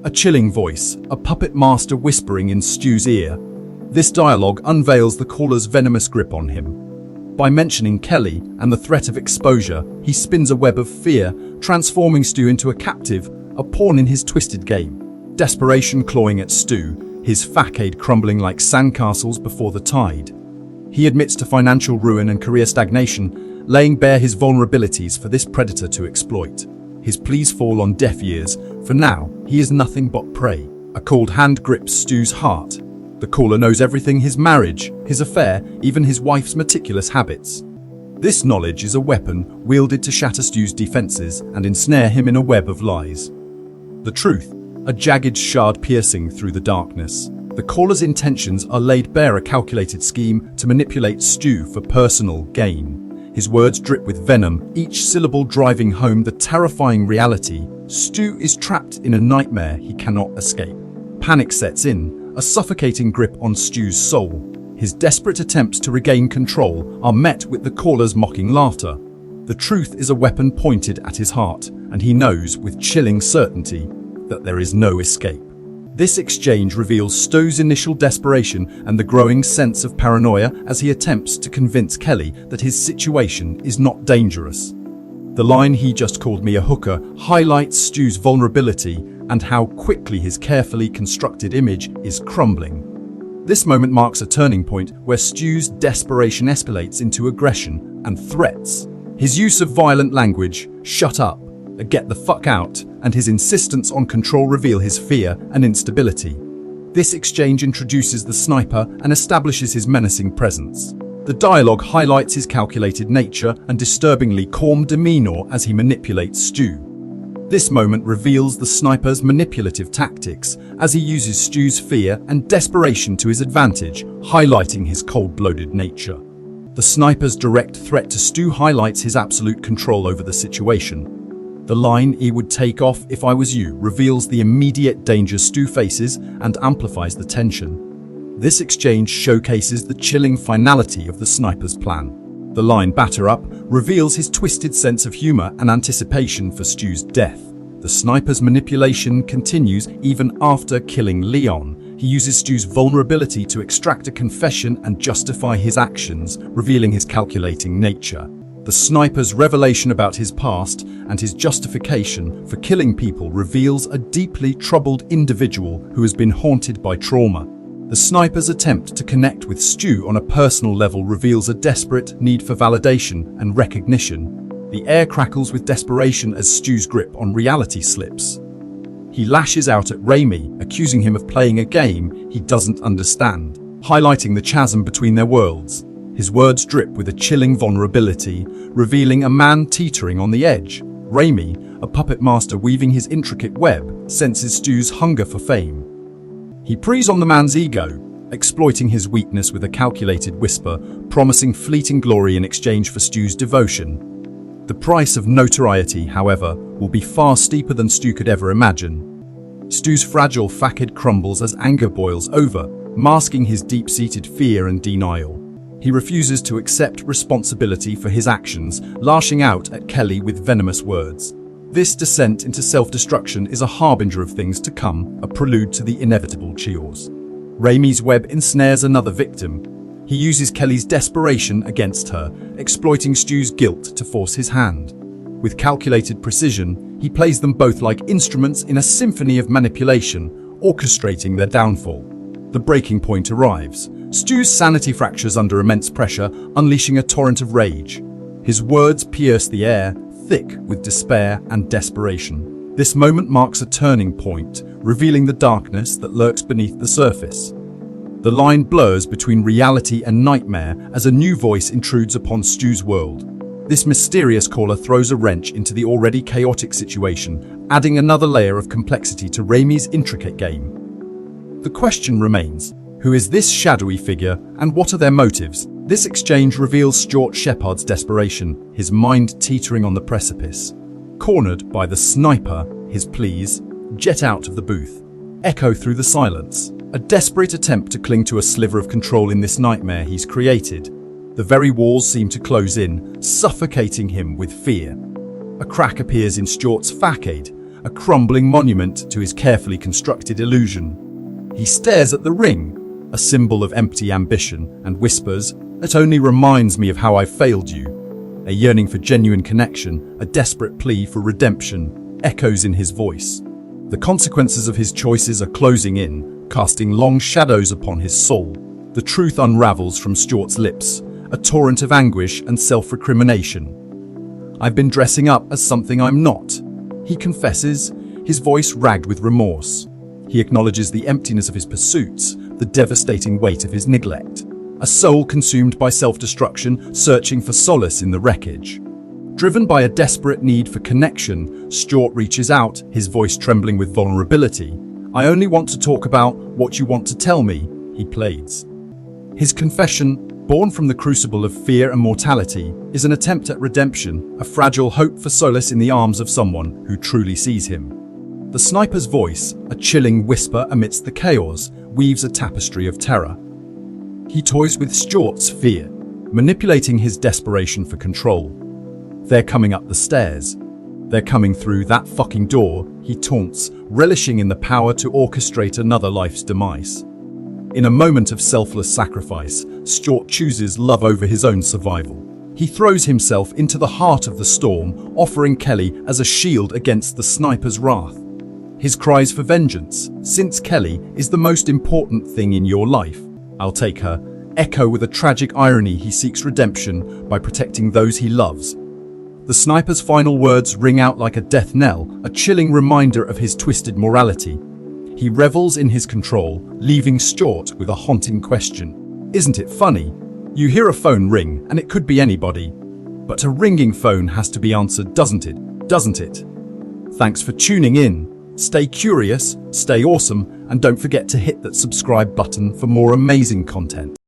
A chilling voice, a puppet master whispering in Stu's ear. This dialogue unveils the caller's venomous grip on him. By mentioning Kelly and the threat of exposure, he spins a web of fear, transforming Stu into a captive, a pawn in his twisted game. Desperation clawing at Stu, his facade crumbling like sandcastles before the tide. He admits to financial ruin and career stagnation, laying bare his vulnerabilities for this predator to exploit. His pleas fall on deaf ears. For now, he is nothing but prey. A cold hand grips Stu's heart. The caller knows everything: his marriage, his affair, even his wife's meticulous habits. This knowledge is a weapon wielded to shatter Stu's defenses and ensnare him in a web of lies. The truth, a jagged shard piercing through the darkness. The caller's intentions are laid bare: a calculated scheme to manipulate Stu for personal gain. His words drip with venom, each syllable driving home the terrifying reality: Stu is trapped in a nightmare he cannot escape. Panic sets in, a suffocating grip on Stu's soul. His desperate attempts to regain control are met with the caller's mocking laughter. The truth is a weapon pointed at his heart, and he knows with chilling certainty that there is no escape. This exchange reveals Stu's initial desperation and the growing sense of paranoia as he attempts to convince Kelly that his situation is not dangerous. The line "he just called me a hooker" highlights Stu's vulnerability and how quickly his carefully constructed image is crumbling. This moment marks a turning point where Stu's desperation escalates into aggression and threats. His use of violent language, "shut up," "get the fuck out," and his insistence on control reveal his fear and instability. This exchange introduces the sniper and establishes his menacing presence. The dialogue highlights his calculated nature and disturbingly calm demeanor as he manipulates Stu. This moment reveals the sniper's manipulative tactics as he uses Stu's fear and desperation to his advantage, highlighting his cold-blooded nature. The sniper's direct threat to Stu highlights his absolute control over the situation. The line "he would take off if I was you" reveals the immediate danger Stu faces and amplifies the tension. This exchange showcases the chilling finality of the sniper's plan. The line "batter up" reveals his twisted sense of humor and anticipation for Stu's death. The sniper's manipulation continues even after killing Leon. He uses Stu's vulnerability to extract a confession and justify his actions, revealing his calculating nature. The sniper's revelation about his past and his justification for killing people reveals a deeply troubled individual who has been haunted by trauma. The sniper's attempt to connect with Stu on a personal level reveals a desperate need for validation and recognition. The air crackles with desperation as Stu's grip on reality slips. He lashes out at Raimi, accusing him of playing a game he doesn't understand, highlighting the chasm between their worlds. His words drip with a chilling vulnerability, revealing a man teetering on the edge. Raimi, a puppet master weaving his intricate web, senses Stu's hunger for fame. He preys on the man's ego, exploiting his weakness with a calculated whisper, promising fleeting glory in exchange for Stu's devotion. The price of notoriety, however, will be far steeper than Stu could ever imagine. Stu's fragile facade crumbles as anger boils over, masking his deep-seated fear and denial. He refuses to accept responsibility for his actions, lashing out at Kelly with venomous words. This descent into self-destruction is a harbinger of things to come, a prelude to the inevitable chores. Raimi's web ensnares another victim. He uses Kelly's desperation against her, exploiting Stu's guilt to force his hand. With calculated precision, he plays them both like instruments in a symphony of manipulation, orchestrating their downfall. The breaking point arrives. Stu's sanity fractures under immense pressure, unleashing a torrent of rage. His words pierce the air, thick with despair and desperation. This moment marks a turning point, revealing the darkness that lurks beneath the surface. The line blurs between reality and nightmare as a new voice intrudes upon Stu's world. This mysterious caller throws a wrench into the already chaotic situation, adding another layer of complexity to Raimi's intricate game. The question remains: who is this shadowy figure, and what are their motives? This exchange reveals Stuart Shepard's desperation, his mind teetering on the precipice. Cornered by the sniper, his pleas, "Jet out of the booth," echo through the silence. A desperate attempt to cling to a sliver of control in this nightmare he's created. The very walls seem to close in, suffocating him with fear. A crack appears in Stuart's facade, a crumbling monument to his carefully constructed illusion. He stares at the ring, a symbol of empty ambition, and whispers, "It only reminds me of how I failed you." A yearning for genuine connection, a desperate plea for redemption, echoes in his voice. The consequences of his choices are closing in, casting long shadows upon his soul. The truth unravels from Stuart's lips, a torrent of anguish and self-recrimination. "I've been dressing up as something I'm not," he confesses, his voice ragged with remorse. He acknowledges the emptiness of his pursuits, the devastating weight of his neglect. A soul consumed by self-destruction, searching for solace in the wreckage. Driven by a desperate need for connection, Stuart reaches out, his voice trembling with vulnerability. "I only want to talk about what you want to tell me," he pleads. His confession, born from the crucible of fear and mortality, is an attempt at redemption, a fragile hope for solace in the arms of someone who truly sees him. The sniper's voice, a chilling whisper amidst the chaos, weaves a tapestry of terror. He toys with Stuart's fear, manipulating his desperation for control. "They're coming up the stairs. They're coming through that fucking door," he taunts, relishing in the power to orchestrate another life's demise. In a moment of selfless sacrifice, Stuart chooses love over his own survival. He throws himself into the heart of the storm, offering Kelly as a shield against the sniper's wrath. His cries for vengeance, "Since Kelly is the most important thing in your life, I'll take her," echo with a tragic irony. He seeks redemption by protecting those he loves. The sniper's final words ring out like a death knell, a chilling reminder of his twisted morality. He revels in his control, leaving Stuart with a haunting question. Isn't it funny? You hear a phone ring, and it could be anybody. But a ringing phone has to be answered, doesn't it? Doesn't it? Thanks for tuning in. Stay curious, stay awesome, and don't forget to hit that subscribe button for more amazing content.